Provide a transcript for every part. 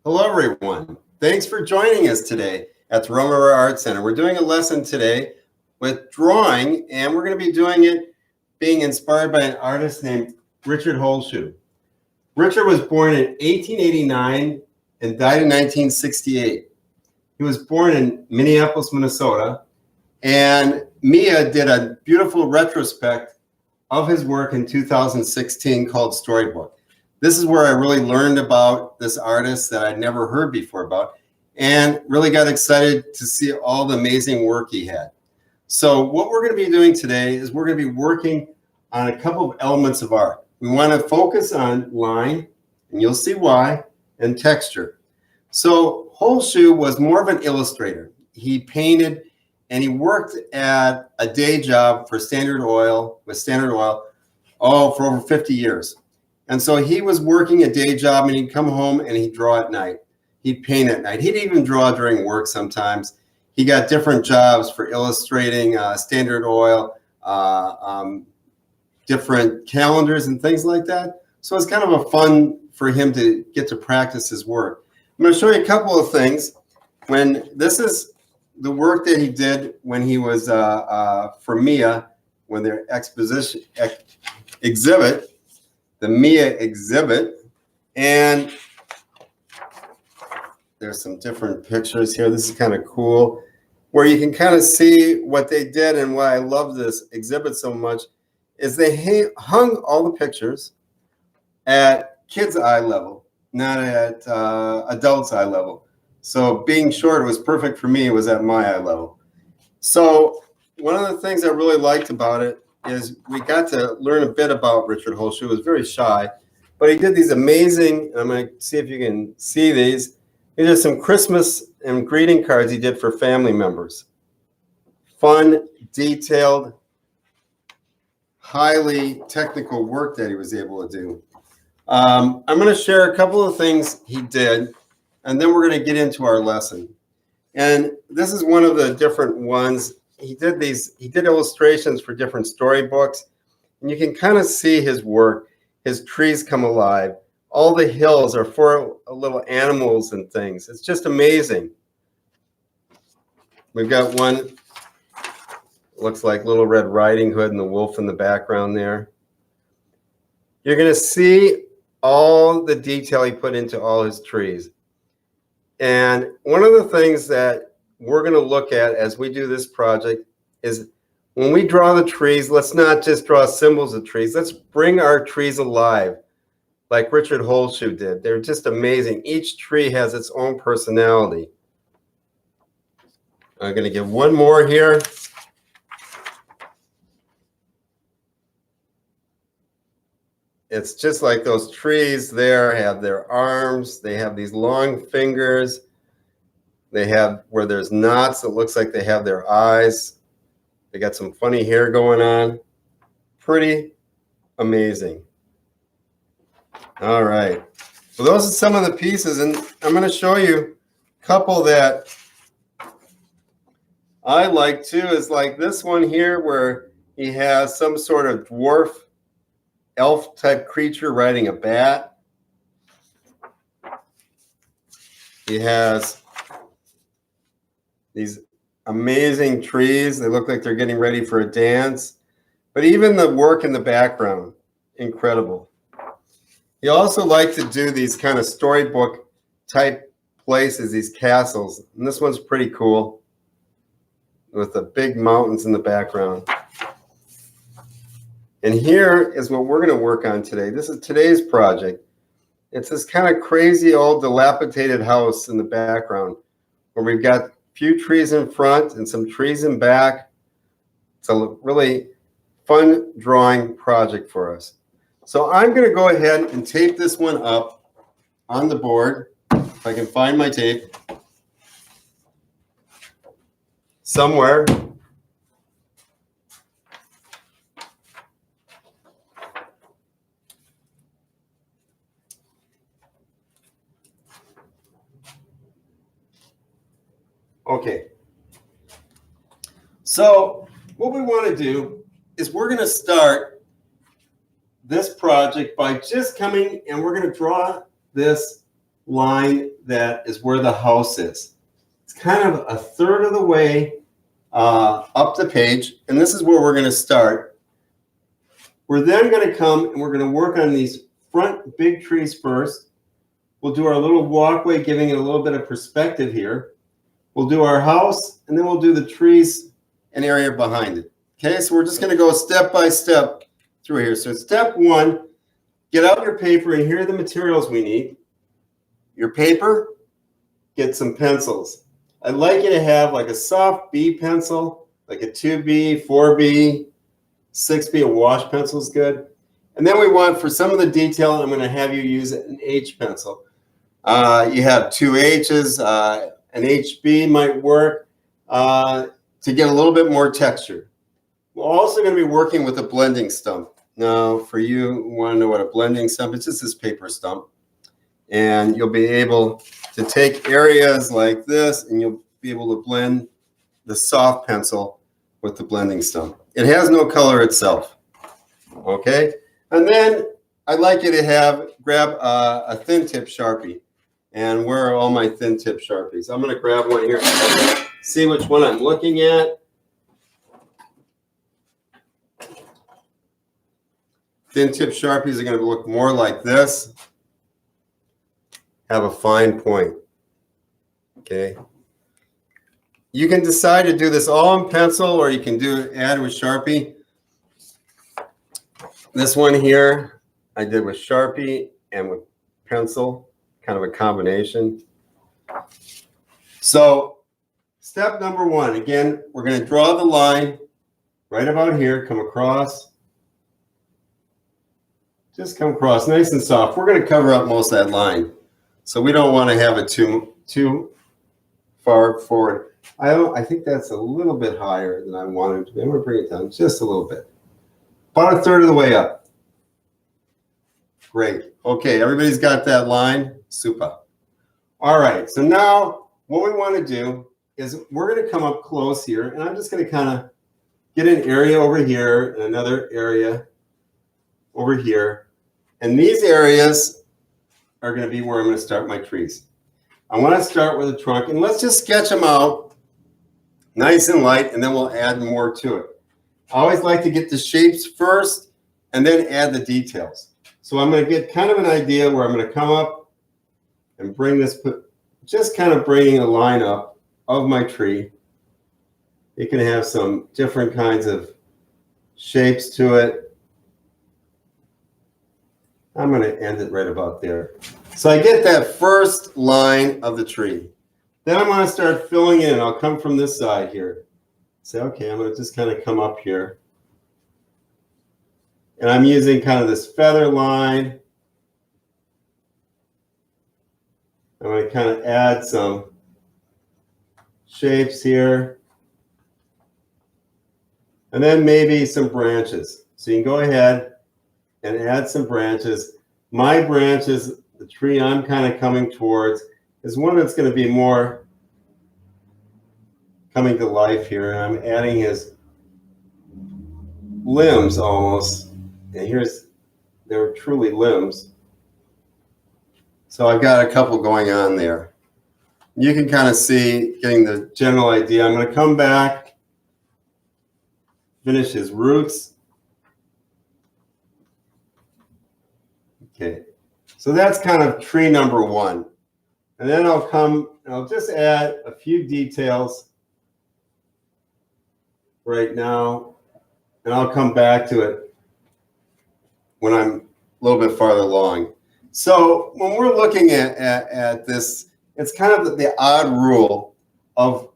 Hello, everyone. Thanks for joining us today at the Rumriver Art Center. We're doing a lesson today with drawing, and we're going to be doing it being inspired by an artist named Richard Holzschuh. Richard was born in 1889 and died in 1968. He was born in Minneapolis, Minnesota, and Mia did a beautiful retrospect of his work in 2016 called Storybook. This is where I really learned about this artist that I'd never heard before about, and really got excited to see all the amazing work he had. So what we're going to be doing today is we're going to be working on a couple of elements of art. We want to focus on line, and you'll see why, and texture. So Holzschuh was more of an illustrator. He painted and he worked at a day job for Standard Oil, for over 50 years. And so he was working a day job, and he'd come home and he'd draw at night. He'd paint at night. He'd even draw during work sometimes. He got different jobs for illustrating Standard Oil, different calendars and things like that. So it's kind of a fun for him to get to practice his work. I'm going to show you a couple of things. This is the work that he did when he was for Mia, when their exhibit, the Mia exhibit, and there's some different pictures here. This is kind of cool, where you can kind of see what they did. And why I love this exhibit so much is they hung all the pictures at kids' eye level, not at adults' eye level. So being short was perfect for me. It was at my eye level. So one of the things I really liked about it is we got to learn a bit about Richard Holzschuh. He was very shy, but he did these amazing, I'm going to see if you can see these. He did some Christmas and greeting cards he did for family members. Fun, detailed, highly technical work that he was able to do. I'm going to share a couple of things he did, and then we're going to get into our lesson. And this is one of the different ones. He did illustrations for different storybooks, and you can kind of see his work. His trees come alive. All the hills are for little animals and things. It's just amazing. We've got one, looks like Little Red Riding Hood and the wolf in the background there. You're going to see all the detail he put into all his trees. And one of the things that we're going to look at as we do this project is when we draw the trees, let's not just draw symbols of trees. Let's bring our trees alive like Richard Holzschuh did. They're just amazing. Each tree has its own personality. I'm going to give one more here. It's just like those trees there have their arms. They have these long fingers. They have where there's knots, it looks like they have their eyes. They got some funny hair going on. Pretty amazing. All right. So those are some of the pieces, and I'm going to show you a couple that I like too. Is like this one here where he has some sort of dwarf elf type creature riding a bat. He has these amazing trees. They look like they're getting ready for a dance. But even the work in the background, incredible. He also liked to do these kind of storybook type places, these castles. And this one's pretty cool with the big mountains in the background. And here is what we're going to work on today. This is today's project. It's this kind of crazy old dilapidated house in the background where we've got few trees in front and some trees in back. It's a really fun drawing project for us. So I'm going to go ahead and tape this one up on the board, if I can find my tape somewhere. Okay. So what we want to do is we're going to start this project by just coming and we're going to draw this line that is where the house is. It's kind of a third of the way up the page, and this is where we're going to start. We're then going to come and we're going to work on these front big trees first. We'll do our little walkway, giving it a little bit of perspective here. We'll do our house, and then we'll do the trees and area behind it. Okay, so we're just going to go step by step through here. So step one, get out your paper, and here are the materials we need. Your paper, get some pencils. I'd like you to have like a soft B pencil, like a 2B, 4B, 6B, a wash pencil is good. And then we want, for some of the detail, I'm going to have you use an H pencil. You have two H's, an HB might work to get a little bit more texture. We're also going to be working with a blending stump. Now, for you who want to know what a blending stump is, it's just this paper stump. And you'll be able to take areas like this, and you'll be able to blend the soft pencil with the blending stump. It has no color itself. Okay? And then I'd like you to grab a thin tip Sharpie. And where are all my thin tip Sharpies? I'm going to grab one here, see which one I'm looking at. Thin tip Sharpies are going to look more like this. Have a fine point. Okay. You can decide to do this all in pencil, or you can add with Sharpie. This one here I did with Sharpie and with pencil, kind of a combination. So step number one, again, we're going to draw the line right about here, come across. Just come across nice and soft. We're going to cover up most of that line. So we don't want to have it too far forward. I think that's a little bit higher than I wanted to be. I'm going to bring it down just a little bit. About a third of the way up. Great. Okay, everybody's got that line? Super. All right, so now what we want to do is we're going to come up close here, and I'm just going to kind of get an area over here and another area over here. And these areas are going to be where I'm going to start my trees. I want to start with a trunk, and let's just sketch them out nice and light, and then we'll add more to it. I always like to get the shapes first and then add the details. So I'm going to get kind of an idea where I'm going to come up and bring this, just kind of bringing a line up of my tree. You can have some different kinds of shapes to it. I'm going to end it right about there. So I get that first line of the tree. Then I'm going to start filling in. I'll come from this side here. Say, okay, I'm going to just kind of come up here. And I'm using kind of this feather line. I'm going to kind of add some shapes here. And then maybe some branches. So you can go ahead and add some branches. My branches, the tree I'm kind of coming towards, is one that's going to be more coming to life here. And I'm adding his limbs almost. And they're truly limbs. So I've got a couple going on there. You can kind of see, getting the general idea. I'm going to come back, finish his roots. Okay, so that's kind of tree number one. And then I'll come and I'll just add a few details right now, and I'll come back to it when I'm a little bit farther along. So when we're looking at this, it's kind of the odd rule of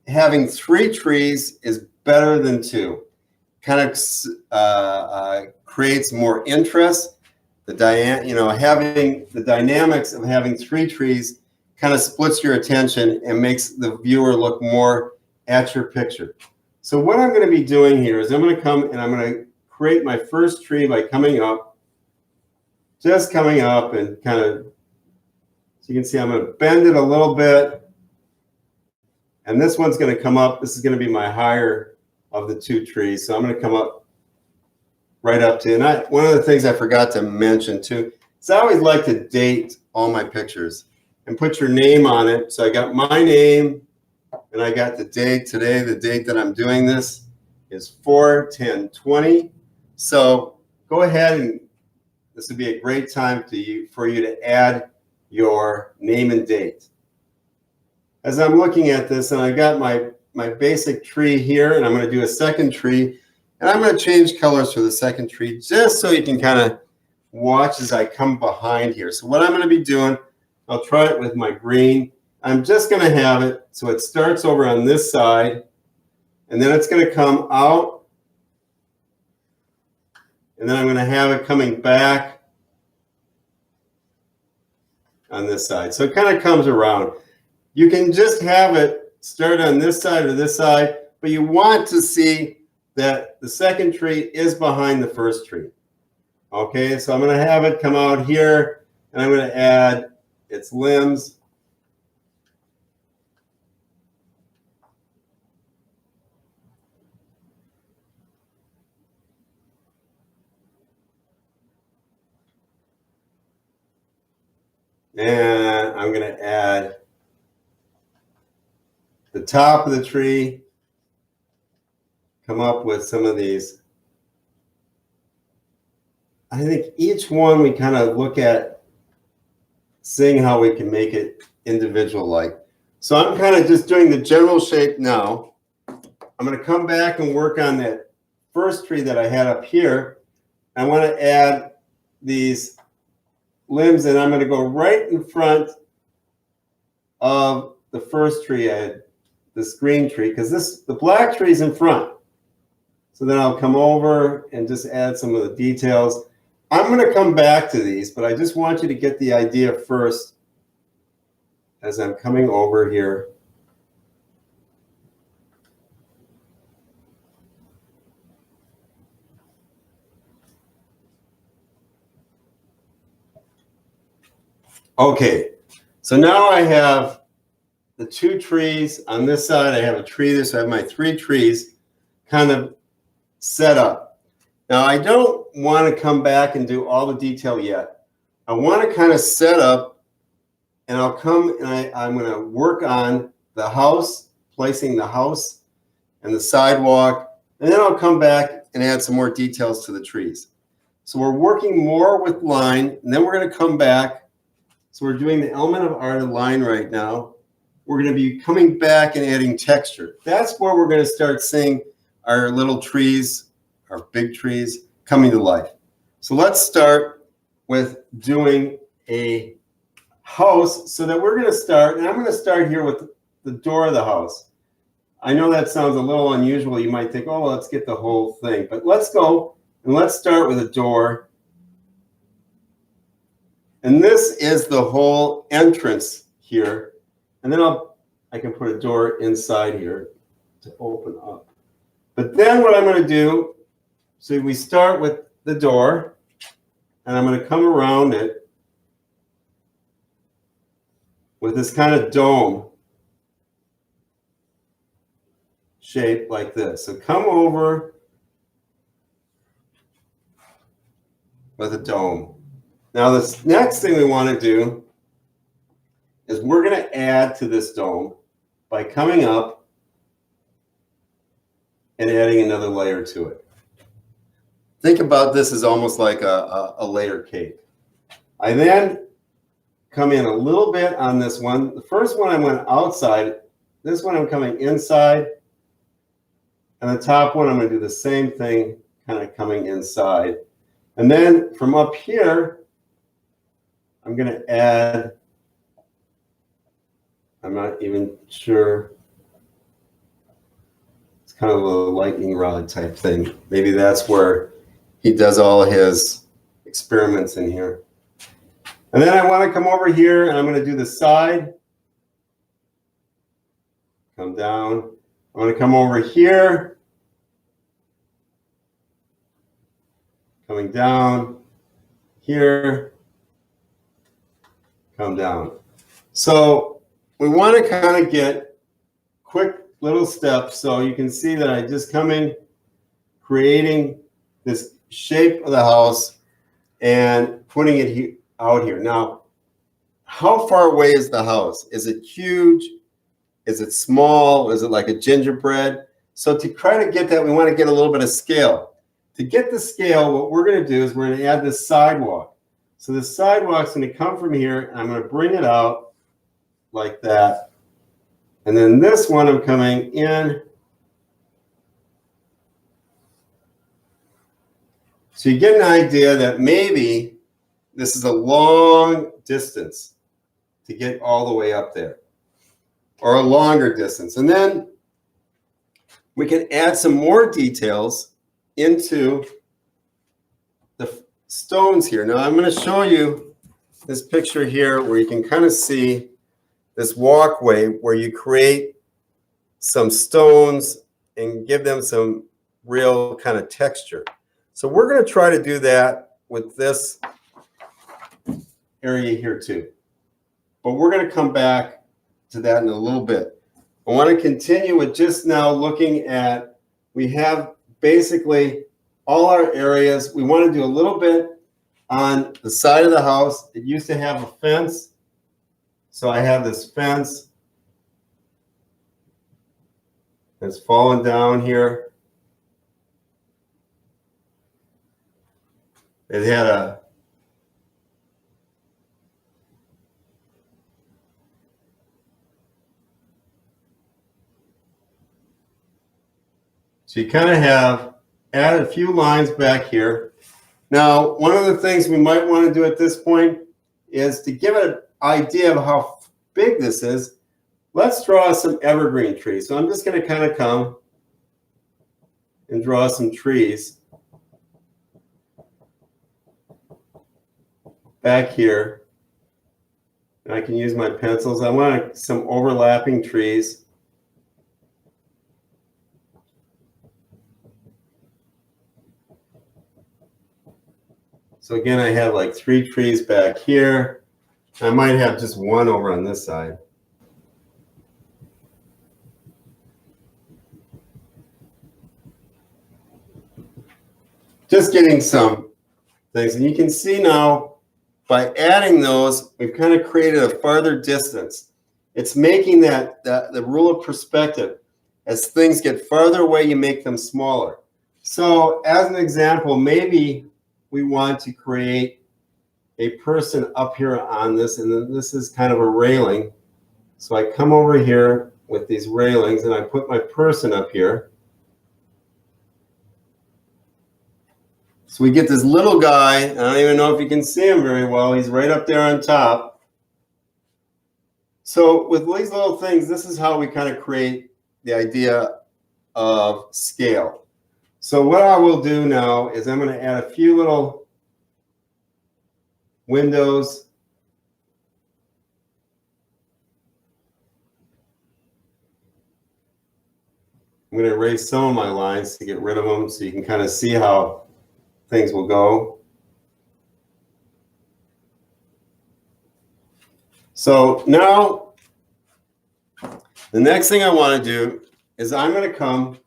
having 3 trees is better than 2. Kind of creates more interest. Having the dynamics of having 3 trees kind of splits your attention and makes the viewer look more at your picture. So what I'm going to be doing here is I'm going to come and I'm going to create my first tree by coming up, just coming up, and kind of, so you can see I'm going to bend it a little bit. And this one's going to come up. This is going to be my higher of the 2 trees. So I'm going to come up right up to, and one of the things I forgot to mention too, So I always like to date all my pictures and put your name on it. So I got my name and I got the date today. The date that I'm doing this is 4/10/20. So go ahead, and this would be a great time for you to add your name and date. As I'm looking at this, and I got my basic tree here, and I'm going to do a second tree, and I'm going to change colors for the second tree just so you can kind of watch as I come behind here. So what I'm going to be doing, I'll try it with my green. I'm just going to have it so it starts over on this side, and then it's going to come out, and then I'm going to have it coming back on this side. So it kind of comes around. You can just have it start on this side or this side, but you want to see that the second tree is behind the first tree. Okay, so I'm going to have it come out here, and I'm going to add its limbs. And I'm going to add the top of the tree, come up with some of these. I think each one we kind of look at seeing how we can make it individual-like. So I'm kind of just doing the general shape now. I'm going to come back and work on that first tree that I had up here. I want to add these limbs, and I'm going to go right in front of the first tree I had, this green tree, because the black tree is in front. So then I'll come over and just add some of the details. I'm going to come back to these, but I just want you to get the idea first as I'm coming over here. Okay, so now I have the two trees on this side. I have a tree there, so I have my three trees kind of set up. Now I don't want to come back and do all the detail yet. I want to kind of set up, and I'll come and I'm going to work on the house, placing the house and the sidewalk, and then I'll come back and add some more details to the trees. So we're working more with line, and then we're going to come back. So we're doing the element of art and line right now. We're going to be coming back and adding texture. That's where we're going to start seeing our little trees, our big trees, coming to life. So let's start with doing a house, so that we're going to start, and I'm going to start here with the door of the house. I know that sounds a little unusual. You might think, oh, well, let's get the whole thing. But let's go and let's start with a door. And this is the whole entrance here. And then I can put a door inside here to open up. But then what I'm going to do, so we start with the door, and I'm going to come around it with this kind of dome shape like this. So come over with a dome. Now this next thing we want to do is we're going to add to this dome by coming up and adding another layer to it. Think about this as almost like a layer cake. I then come in a little bit on this one. The first one I went outside. This one I'm coming inside. And the top one I'm going to do the same thing, kind of coming inside. And then from up here, I'm going to add, I'm not even sure, it's kind of a lightning rod type thing. Maybe that's where he does all his experiments in here. And then I want to come over here, and I'm going to do the side. Come down. I'm going to come over here. Coming down here. Come down. So we want to kind of get quick little steps. So you can see that I just come in, creating this shape of the house and putting it out here. Now, how far away is the house? Is it huge? Is it small? Is it like a gingerbread? So to try to get that, we want to get a little bit of scale. To get the scale, what we're going to do is we're going to add this sidewalk. So the sidewalk's going to come from here, and I'm going to bring it out like that. And then this one, I'm coming in. So you get an idea that maybe this is a long distance to get all the way up there, or a longer distance. And then we can add some more details into the stones here. Now I'm going to show you this picture here where you can kind of see this walkway where you create some stones and give them some real kind of texture. So we're going to try to do that with this area here too. But we're going to come back to that in a little bit. I want to continue with just now looking at, we have basically all our areas. We want to do a little bit on the side of the house. It used to have a fence. So I have this fence that's fallen down here. It had a So you kind of have added a few lines back here. Now, one of the things we might want to do at this point is to give an idea of how big this is. Let's draw some evergreen trees. So I'm just going to kind of come and draw some trees back here. And I can use my pencils. I want some overlapping trees. So again, I have like 3 trees back here. I might have just one over on this side. Just getting some things. And you can see now, by adding those, we've kind of created a farther distance. It's making that the rule of perspective. As things get farther away, you make them smaller. So as an example, maybe we want to create a person up here on this, and then this is kind of a railing. So I come over here with these railings and I put my person up here. So we get this little guy. I don't even know if you can see him very well. He's right up there on top. So with these little things, this is how we kind of create the idea of scale. So what I will do now is I'm going to add a few little windows. I'm going to erase some of my lines to get rid of them so you can kind of see how things will go. So now the next thing I want to do is I'm going to come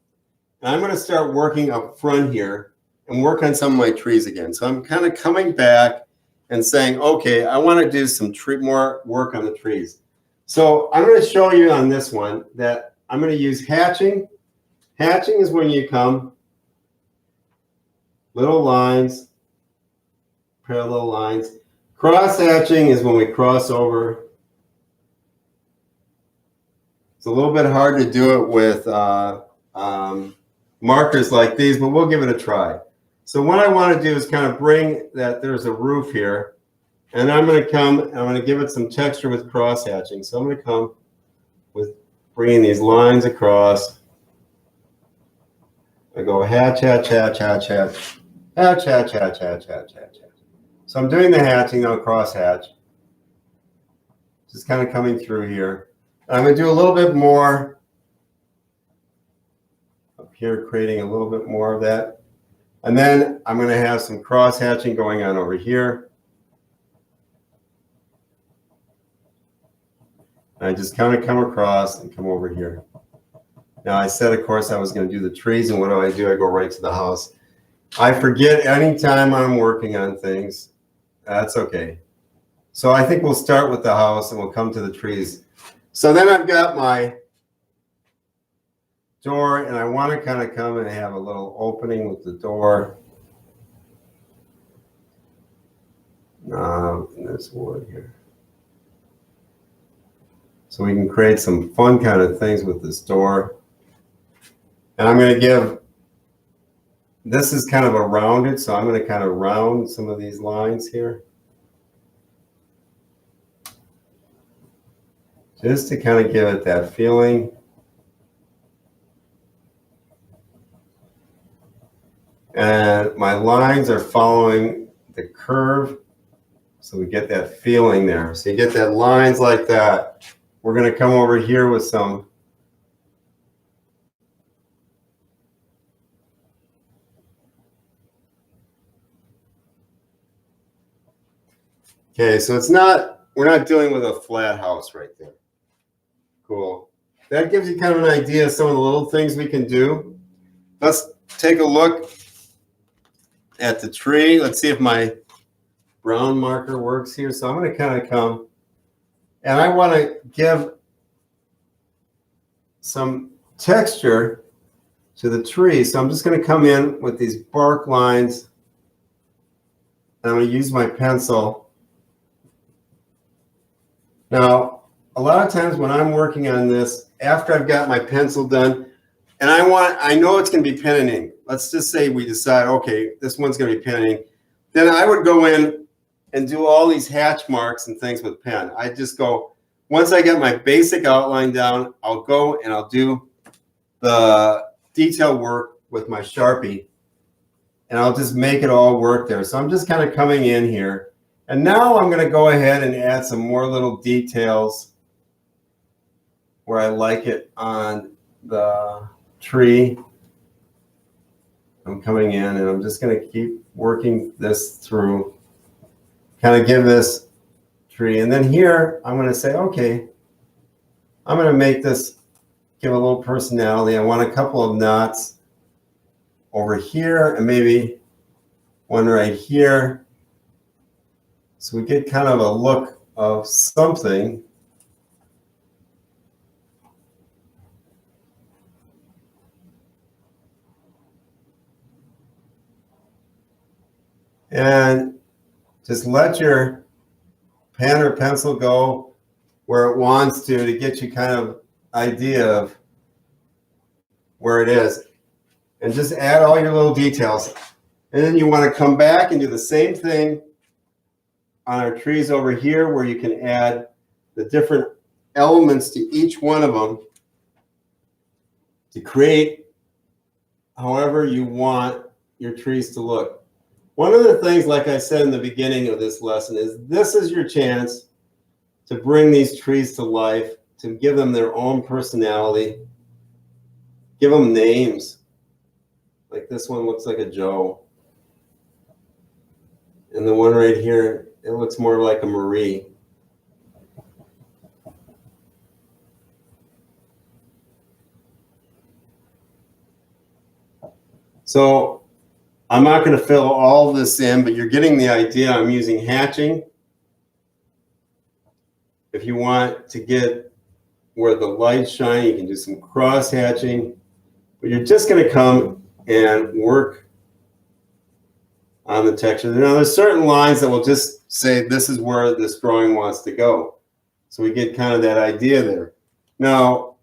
and I'm going to start working up front here and work on some of my trees again. So I'm kind of coming back and saying, okay, I want to do some more work on the trees. So I'm going to show you on this one that I'm going to use hatching. Hatching is when you come little lines, parallel lines. Cross hatching is when we cross over. It's a little bit hard to do it with markers like these, but we'll give it a try. So what I want to do is kind of bring that there's a roof here, and I'm going to come and I'm going to give it some texture with cross hatching. So I'm going to come with bringing these lines across. I go hatch, hatch, hatch, hatch, hatch, hatch, hatch, hatch, hatch, hatch, hatch. So I'm doing the hatching on cross hatch. Just kind of coming through here. I'm going to do a little bit more up here, creating a little bit more of that. And then I'm going to have some cross hatching going on over here. And I just kind of come across and come over here. Now I said, of course, I was going to do the trees, and what do? I go right to the house. I forget anytime I'm working on things. That's okay. So I think we'll start with the house and we'll come to the trees. So then I've got my door, and I want to kind of come and have a little opening with the door. There's wood here. So we can create some fun kind of things with this door. And I'm going to give, this is kind of a rounded, so I'm going to kind of round some of these lines here. Just to kind of give it that feeling. And my lines are following the curve, so we get that feeling there. So you get that lines like that. We're going to come over here with some okay, so it's not, we're not dealing with a flat house right there. Cool. That gives you kind of an idea of some of the little things we can do. Let's take a look at the tree. Let's see if my brown marker works here. So I'm going to kind of come, and I want to give some texture to the tree. So I'm just going to come in with these bark lines, and I'm going to use my pencil. Now, a lot of times when I'm working on this, after I've got my pencil done, and I know it's going to be pen and ink. Let's just say we decide, okay, this one's going to be pen and ink. Then I would go in and do all these hatch marks and things with pen. I just go, once I get my basic outline down, I'll go and I'll do the detail work with my Sharpie, and I'll just make it all work there. So I'm just kind of coming in here. And now I'm going to go ahead and add some more little details where I like it on the tree. I'm coming in and I'm just going to keep working this through, kind of give this tree. And then here, I'm going to say, okay, I'm going to make this, give a little personality. I want a couple of knots over here and maybe one right here. So we get kind of a look of something. And just let your pen or pencil go where it wants to get you kind of idea of where it is. And just add all your little details. And then you want to come back and do the same thing on our trees over here, where you can add the different elements to each one of them to create however you want your trees to look. One of the things, like I said in the beginning of this lesson, is this is your chance to bring these trees to life, to give them their own personality, give them names. Like this one looks like a Joe. And the one right here, it looks more like a Marie. So I'm not going to fill all this in, but you're getting the idea. I'm using hatching. If you want to get where the lights shine, you can do some cross hatching. But you're just going to come and work on the texture. Now, there's certain lines that will just say this is where this drawing wants to go. So we get kind of that idea there. Now,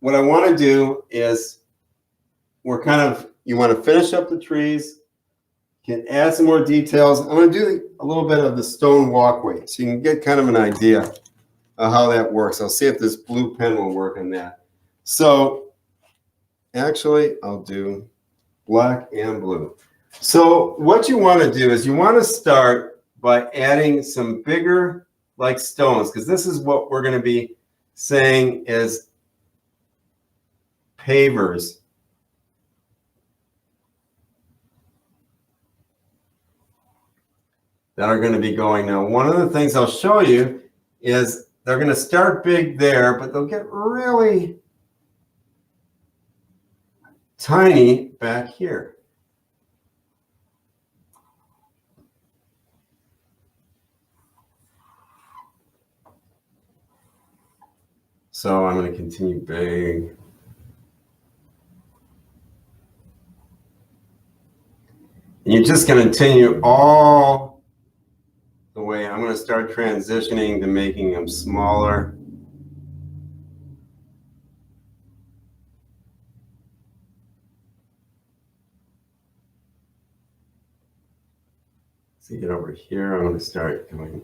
what I want to do is you want to finish up the trees. You can add some more details. I'm going to do a little bit of the stone walkway so you can get kind of an idea of how that works. I'll see if this blue pen will work on that. So actually, I'll do black and blue. So what you want to do is you want to start by adding some bigger like stones, because this is what we're going to be saying is pavers. That are going to be going now. One of the things I'll show you is they're going to start big there, but they'll get really tiny back here. So I'm going to continue big. And you're just going to continue all the way. I'm going to start transitioning to making them smaller. So you get over here, I'm going to start going.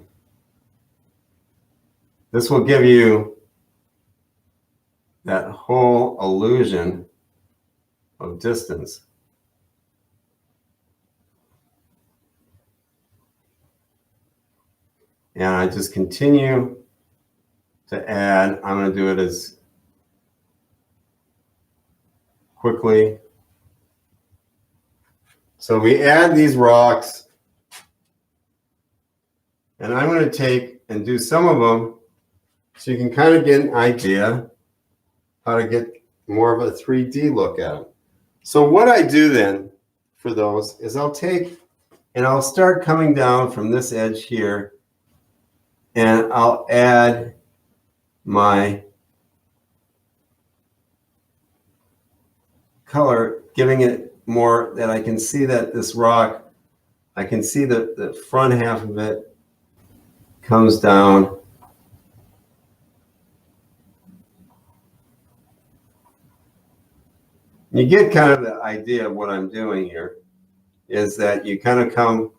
This will give you that whole illusion of distance. And I just continue to add. I'm going to do it as quickly. So we add these rocks, and I'm going to take and do some of them so you can kind of get an idea how to get more of a 3D look at them. So what I do then for those is I'll take and I'll start coming down from this edge here, and I'll add my color, giving it more that I can see that this rock, I can see the front half of it comes down. You get kind of the idea of what I'm doing here, is that you kind of come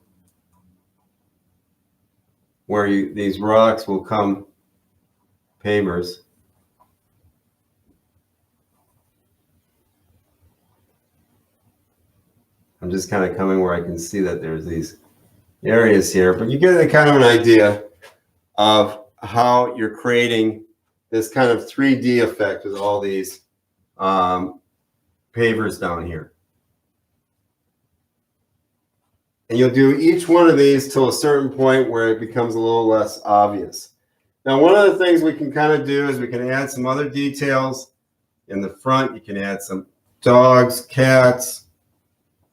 where these rocks will come pavers. I'm just kind of coming where I can see that there's these areas here, but you get a kind of an idea of how you're creating this kind of 3D effect with all these pavers down here. And you'll do each one of these till a certain point where it becomes a little less obvious. Now, one of the things we can kind of do is we can add some other details in the front. You can add some dogs, cats,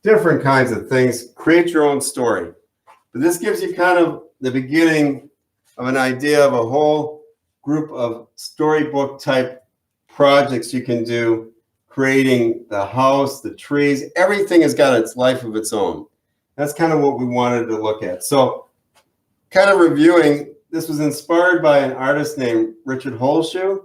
different kinds of things. Create your own story. But this gives you kind of the beginning of an idea of a whole group of storybook type projects you can do, creating the house, the trees. Everything has got its life of its own. That's kind of what we wanted to look at. So kind of reviewing, this was inspired by an artist named Richard Holzschuh,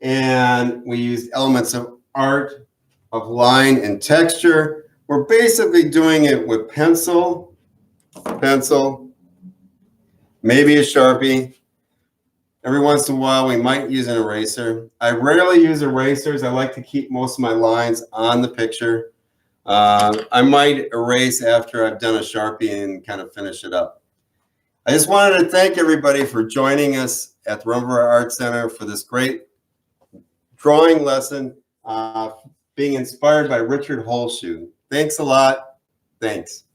and we used elements of art, of line and texture. We're basically doing it with pencil, maybe a Sharpie. Every once in a while, we might use an eraser. I rarely use erasers. I like to keep most of my lines on the picture. I might erase after I've done a Sharpie and kind of finish it up. I just wanted to thank everybody for joining us at the Rumriver Art Center for this great drawing lesson, being inspired by Richard Holzschuh. Thanks a lot. Thanks.